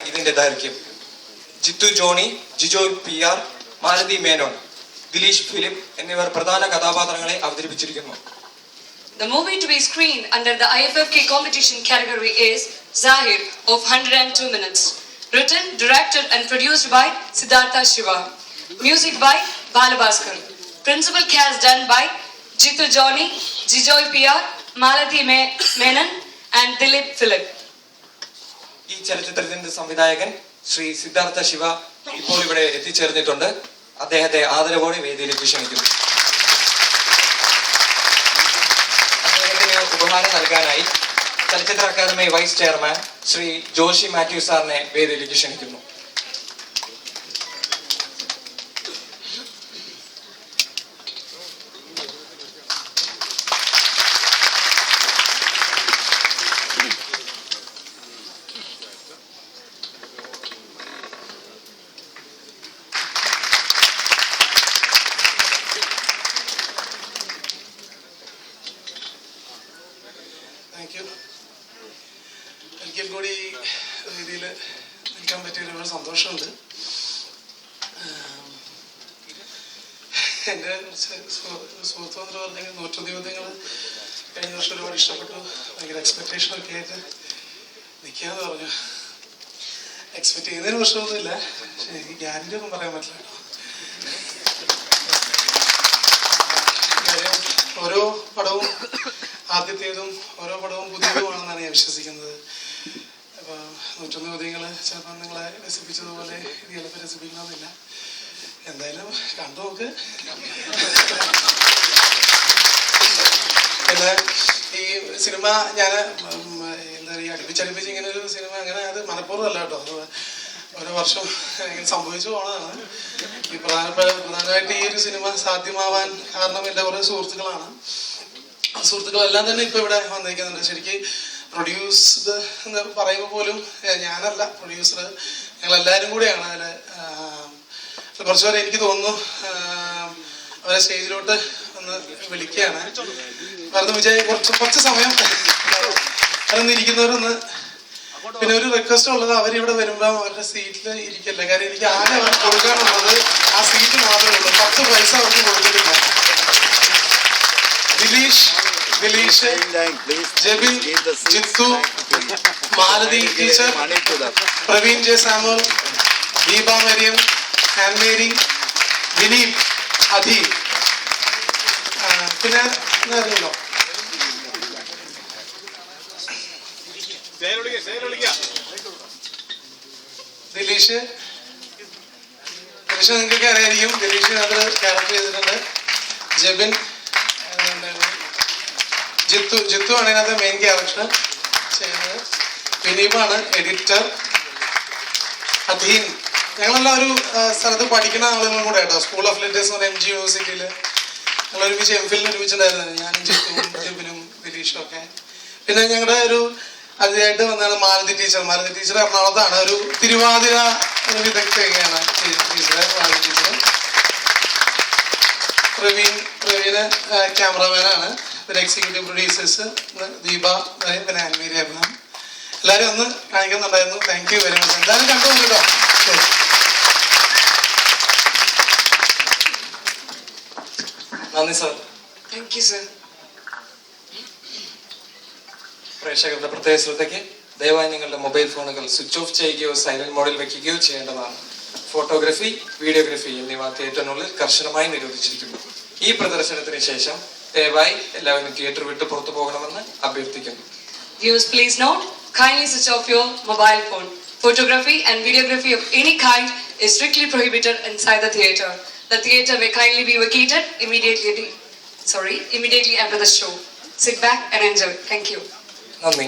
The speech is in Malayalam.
ഇതിന്റെ ദൈർഘ്യം. Jithu Johny, Jijoy PR, Malathi Menon, Dileesh Philip എന്നിവർ പ്രധാന കഥാപാത്രങ്ങളെ അവതരിപ്പിച്ചിരിക്കുന്നു. The movie to be screened under the IFFK competition category is Zahir of 102 minutes. Written, directed and produced by Siddhartha Shiva. Music by Balabhaskar. Principal cast done by Jittu Johnny, Jijoy PR, Malati Menon and Dilip Philip. ഈ ചലച്ചിത്രത്തിന്റെ സംവിധായകൻ ശ്രീ സിദ്ധാർത്ഥ ശിവ ഇപ്പോൾ ഇവിടെ എത്തിച്ചേർന്നിട്ടുണ്ട്. അദ്ദേഹത്തെ ആദരവോടെ വേദിയിലേക്ക് ക്ഷണിക്കുന്നു. അദ്ദേഹത്തിന് ഉപഹാരം നൽകാനായി Chalachitra academy vice chairman Shri Joshy Mathew സാറിനെ വേദിയിലേക്ക് ക്ഷണിക്കുന്നു. ഒരിക്കൽ കൂടി രീതിയിൽ നിൽക്കാൻ പറ്റിയ ഒരുപാട് സന്തോഷമുണ്ട്. എൻ്റെ കുറച്ച് സുഹൃത്തുക്കൾ പറഞ്ഞെങ്കിൽ 101 യുദ്ധങ്ങൾ കഴിഞ്ഞ വർഷം ഒരുപാട് ഇഷ്ടപ്പെട്ടു. ഭയങ്കര എക്സ്പെക്ടേഷനൊക്കെ ആയിട്ട് നിൽക്കാന്ന് പറഞ്ഞു. എക്സ്പെക്ട് ചെയ്യുന്നതിന് വർഷമൊന്നുമില്ല, പക്ഷെ എനിക്ക് ഗ്യാരണ്ടി ഒന്നും പറയാൻ പറ്റില്ല. കാര്യം ഓരോ പടവും ആദ്യത്തേതും ഓരോ പടവും പുതിയതുമാണെന്നാണ് ഞാൻ വിശ്വസിക്കുന്നത്. അപ്പോൾ 101 ചോദ്യങ്ങൾ ചിലപ്പോൾ നിങ്ങളെ രസിപ്പിച്ചതുപോലെ ഇത് ചിലപ്പോൾ രസിപ്പിക്കണമെന്നില്ല. എന്തായാലും കണ്ടു നോക്ക്. പിന്നെ ഈ സിനിമ ഞാൻ എന്താ പറയുക അടുപ്പിച്ചടുപ്പിച്ച് ഇങ്ങനെ ഒരു സിനിമ അങ്ങനെ അത് മനഃപൂർവ്വമല്ല കേട്ടോ, അത് ഓരോ വർഷം ഇങ്ങനെ സംഭവിച്ചു പോണതാണ്. ഈ പ്രധാനമായിട്ട് ഈ ഒരു സിനിമ സാധ്യമാവാൻ കാരണം എൻ്റെ കുറേ സുഹൃത്തുക്കളാണ്. സുഹൃത്തുക്കളെല്ലാം തന്നെ ഇപ്പൊ ഇവിടെ വന്നിരിക്കുന്നുണ്ട്. ശരിക്കും പ്രൊഡ്യൂസ്ഡ് എന്ന് പറയുമ്പോൾ പോലും ഞാനല്ല പ്രൊഡ്യൂസർ, ഞങ്ങളെല്ലാവരും കൂടെയാണ് അതിൽ. കുറച്ചുപേരെ എനിക്ക് തോന്നുന്നു അവരെ സ്റ്റേജിലോട്ട് ഒന്ന് വിളിക്കുകയാണ്. വെറുതെ വിജയ് കുറച്ച് സമയം അതൊന്ന് ഇരിക്കുന്നവരൊന്ന്. പിന്നെ ഒരു റിക്വസ്റ്റ് ഉള്ളത്, അവരിവിടെ വരുമ്പോൾ അവരുടെ സീറ്റിൽ ഇരിക്കല്ല. കാര്യം എനിക്ക് ആകെ അവർക്ക് കൊടുക്കാനുള്ളത് ആ സീറ്റ് മാത്രമേ ഉള്ളൂ. 10 പൈസ അവർക്ക് കൊടുത്തിട്ടില്ല. ദിലീഷ്, ജെബിൻ, ജിത്തു, മാലതി ടീച്ചർ, പ്രവീൺ ജെ സാമുൽ, ദീപ മരിയം, ഹാൻമേരി, ദിലീപ്, അധി, പിന്നെ അറിയല്ലോ ദിലീഷ് നിങ്ങൾക്കൊക്കെ അറിയായിരിക്കും. ദിലീഷ് അത് ക്യാരക്ടർ ചെയ്തിട്ടുണ്ട്. ജെബിൻ, ജിത്തു ആണ് ഇതിനകത്ത് മെയിൻ ക്യാരക്ടർ ചെയ്യുന്നത്. വിനീപാണ് എഡിറ്റർ. അധീൻ, ഞങ്ങളെല്ലാം ഒരു സ്ഥലത്ത് പഠിക്കുന്ന ആളുകളും കൂടെ കേട്ടോ. സ്കൂൾ ഓഫ് ലിറ്ററേച്ചർ എന്ന് പറഞ്ഞ MG യൂണിവേഴ്സിറ്റിയിൽ ഞങ്ങൾ ഒരുമിച്ച് MPhil ഒരുമിച്ചുണ്ടായിരുന്നത്, ഞാനും ജിത്തുവും ജെബിനും ദിലീഷും ഒക്കെ. പിന്നെ ഞങ്ങളുടെ ഒരു അതിനായിട്ട് വന്നതാണ് മാലതി ടീച്ചർ. മാലതി ടീച്ചർ എറണാകുളത്താണ്. ഒരു തിരുവാതിര വിദഗ്ധയാണ് ടീച്ചർ മാലതി ടീച്ചർ. പ്രവീണ് ക്യാമറമാനാണ്. ഒരു എക്സിക്യൂട്ടീവ് പ്രൊഡ്യൂസേഴ്സ് ദീപ, പിന്നെ ആൻമീരി അബ്രഹാം. എല്ലാവരും ഒന്ന് കാണിക്കുന്നുണ്ടായിരുന്നു. Thank you very much. എന്തായാലും കണ്ടു കേട്ടോ. നന്ദി സാർ. Thank you, sir. പ്രേക്ഷകരുടെ പ്രത്യേക ശ്രദ്ധയ്ക്ക് ദയവായി നിങ്ങളുടെ മൊബൈൽ ഫോണുകൾ സ്വിച്ച് ഓഫ് ചെയ്യുകയോ സൈലന്റ് മോഡിൽ വെക്കുകയോ ചെയ്യേണ്ടതാണ്. ഫോട്ടോഗ്രാഫി, വീഡിയോഗ്രാഫി എന്നിവ തിയേറ്ററിനുള്ളിൽ കർശനമായി നിരോധിച്ചിരിക്കുന്നു. ഈ പ്രദർശനത്തിന് ശേഷം ദയവായി എല്ലാവരും തിയേറ്റർ വിട്ട് പുറത്തു പോകണമെന്ന് അഭ്യർത്ഥിക്കുന്നു. Viewers, please note, kindly switch off your mobile phone. Photography and videography of any kind is strictly prohibited inside the theatre. The theatre may kindly be vacated immediately after the show. Sit back and enjoy. Thank you. നന്ദി.